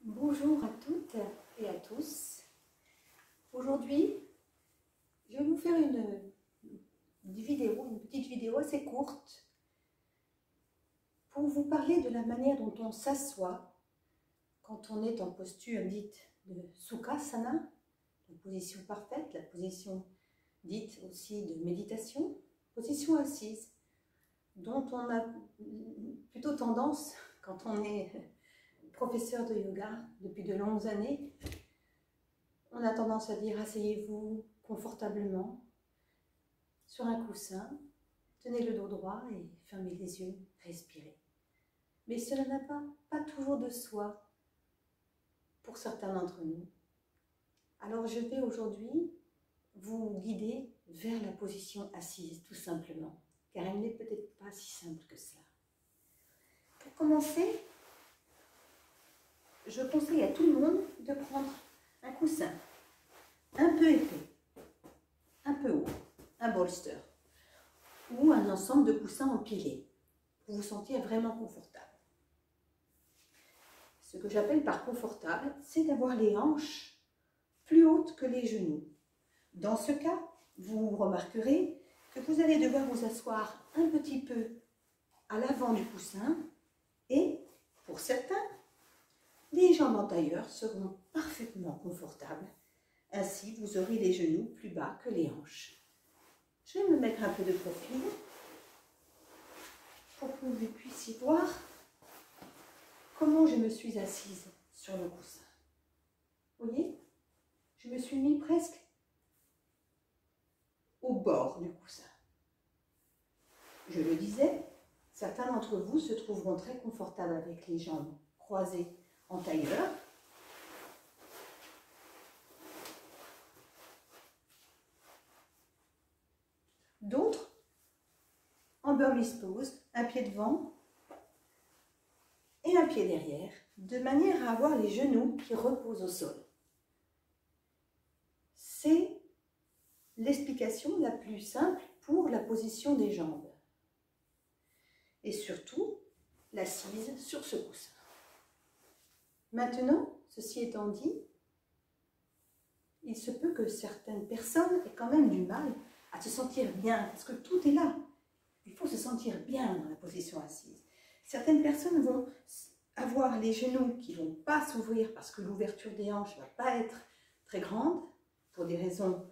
Bonjour à toutes et à tous. Aujourd'hui, je vais vous faire une petite vidéo assez courte pour vous parler de la manière dont on s'assoit quand on est en posture dite de Sukhasana, la position parfaite, la position dite aussi de méditation, position assise, dont on a plutôt tendance, quand on est professeur de yoga depuis de longues années, on a tendance à dire asseyez-vous confortablement sur un coussin, tenez le dos droit et fermez les yeux, respirez. Mais cela n'a pas toujours de soi pour certains d'entre nous. Alors je vais aujourd'hui vous guider vers la position assise tout simplement, car elle n'est peut-être pas si simple que cela. Pour commencer, je conseille à tout le monde de prendre un coussin un peu épais, un peu haut, un bolster ou un ensemble de coussins empilés pour vous sentir vraiment confortable. Ce que j'appelle par confortable, c'est d'avoir les hanches plus hautes que les genoux. Dans ce cas, vous remarquerez que vous allez devoir vous asseoir un petit peu à l'avant du coussin et, pour certains, les jambes en tailleur seront parfaitement confortables. Ainsi, vous aurez les genoux plus bas que les hanches. Je vais me mettre un peu de profil pour que vous puissiez voir comment je me suis assise sur le coussin. Vous voyez, je me suis mis presque au bord du coussin. Je le disais, certains d'entre vous se trouveront très confortables avec les jambes croisées en tailleur. D'autres en Burmese pose, un pied devant et un pied derrière, de manière à avoir les genoux qui reposent au sol. C'est l'explication la plus simple pour la position des jambes. Et surtout, l'assise sur ce coussin. Maintenant, ceci étant dit, il se peut que certaines personnes aient quand même du mal à se sentir bien, parce que tout est là. Il faut se sentir bien dans la position assise. Certaines personnes vont avoir les genoux qui ne vont pas s'ouvrir parce que l'ouverture des hanches ne va pas être très grande, pour des raisons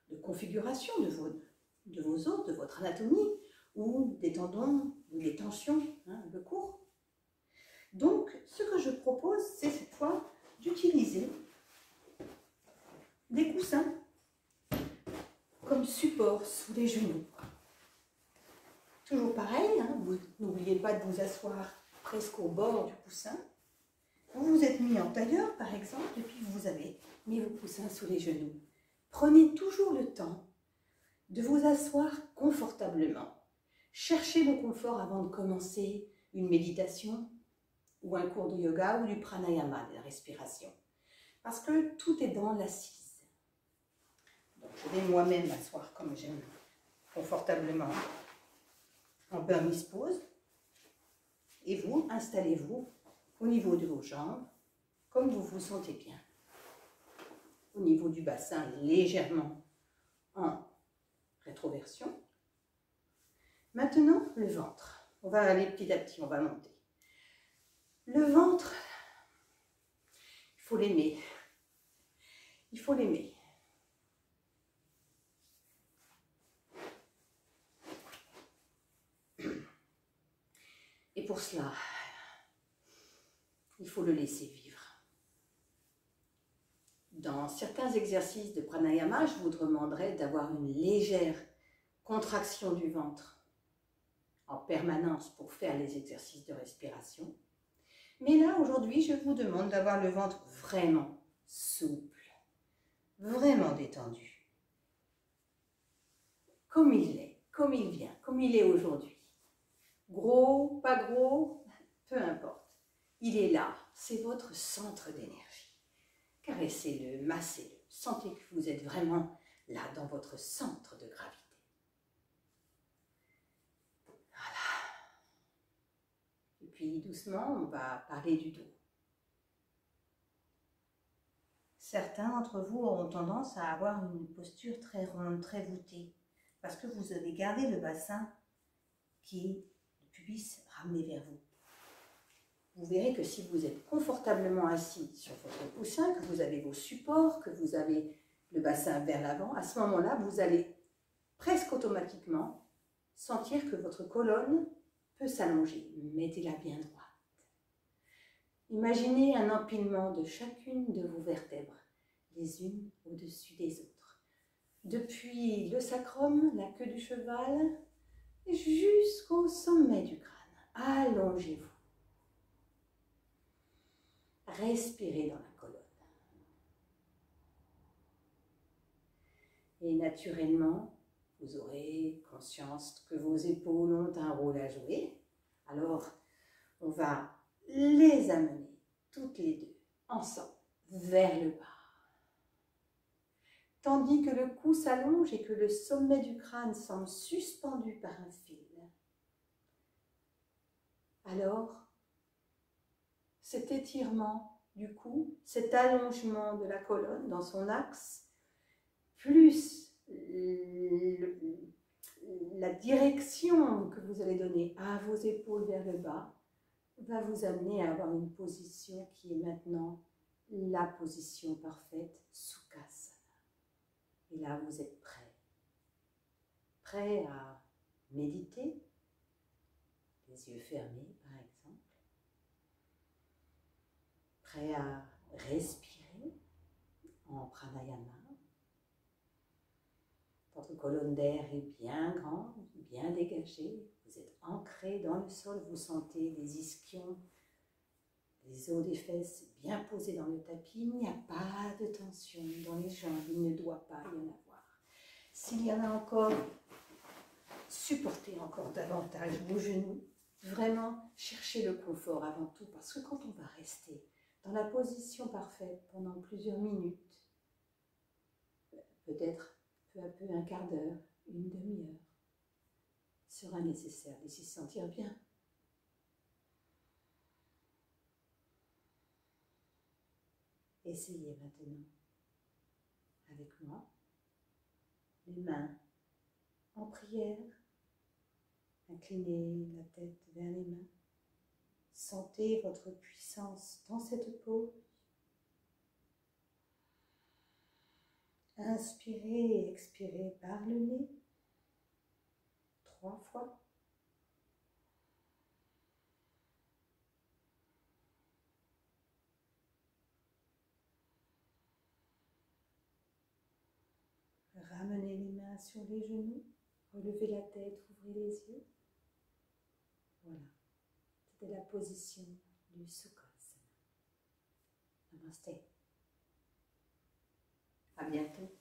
de configuration de vos os, de votre anatomie, ou des tendons, ou des tensions, le cours. Donc, ce que je propose, c'est cette fois d'utiliser des coussins comme support sous les genoux. Toujours pareil, vous n'oubliez pas de vous asseoir presque au bord du coussin. Vous vous êtes mis en tailleur, par exemple, et puis vous avez mis vos coussins sous les genoux. Prenez toujours le temps de vous asseoir confortablement. Cherchez le confort avant de commencer une méditation ou un cours de yoga ou du pranayama, de la respiration. Parce que tout est dans l'assise. Donc je vais moi-même m'asseoir comme j'aime, confortablement, en Burmese pose. Et vous, installez-vous au niveau de vos jambes, comme vous vous sentez bien. Au niveau du bassin, légèrement en rétroversion. Maintenant, le ventre. On va aller petit à petit, on va monter. Le ventre, il faut l'aimer. Il faut l'aimer. Et pour cela, il faut le laisser vivre. Dans certains exercices de pranayama, je vous demanderai d'avoir une légère contraction du ventre en permanence pour faire les exercices de respiration. Mais là, aujourd'hui, je vous demande d'avoir le ventre vraiment souple, vraiment détendu. Comme il est, comme il vient, comme il est aujourd'hui. Gros, pas gros, peu importe. Il est là, c'est votre centre d'énergie. Caressez-le, massez-le, sentez que vous êtes vraiment là dans votre centre de gravité. Voilà. Et puis doucement, on va parler du dos. Certains d'entre vous auront tendance à avoir une posture très ronde, très voûtée, parce que vous avez gardé le bassin qui est le pubis ramené vers vous. Vous verrez que si vous êtes confortablement assis sur votre coussin, que vous avez vos supports, que vous avez le bassin vers l'avant, à ce moment-là, vous allez presque automatiquement sentir que votre colonne peut s'allonger. Mettez-la bien droite. Imaginez un empilement de chacune de vos vertèbres, les unes au-dessus des autres. Depuis le sacrum, la queue du cheval, jusqu'au sommet du crâne. Allongez-vous. Respirez dans la colonne. Et naturellement, vous aurez conscience que vos épaules ont un rôle à jouer. Alors, on va les amener toutes les deux ensemble vers le bas. Tandis que le cou s'allonge et que le sommet du crâne semble suspendu par un fil. Alors, cet étirement du cou, cet allongement de la colonne dans son axe, plus la direction que vous allez donner à vos épaules vers le bas, va vous amener à avoir une position qui est maintenant la position parfaite, Sukhasana. Et là, vous êtes prêt. Prêt à méditer, les yeux fermés par exemple. Prêt à respirer en pranayama. Votre colonne d'air est bien grande, bien dégagée. Vous êtes ancré dans le sol, vous sentez les ischions, les os des fesses bien posés dans le tapis. Il n'y a pas de tension dans les jambes, il ne doit pas y en avoir. S'il y en a encore, supportez encore davantage vos genoux. Vraiment, cherchez le confort avant tout, parce que quand on va rester dans la position parfaite pendant plusieurs minutes, peut-être peu à peu un quart d'heure, une demi-heure, sera nécessaire de s'y sentir bien. Essayez maintenant, avec moi, les mains en prière, inclinez la tête vers les mains. Sentez votre puissance dans cette pose. Inspirez et expirez par le nez, 3 fois. Ramenez les mains sur les genoux, relevez la tête, ouvrez les yeux. Voilà, c'était la position du Sukhasana. Namasté. À bientôt.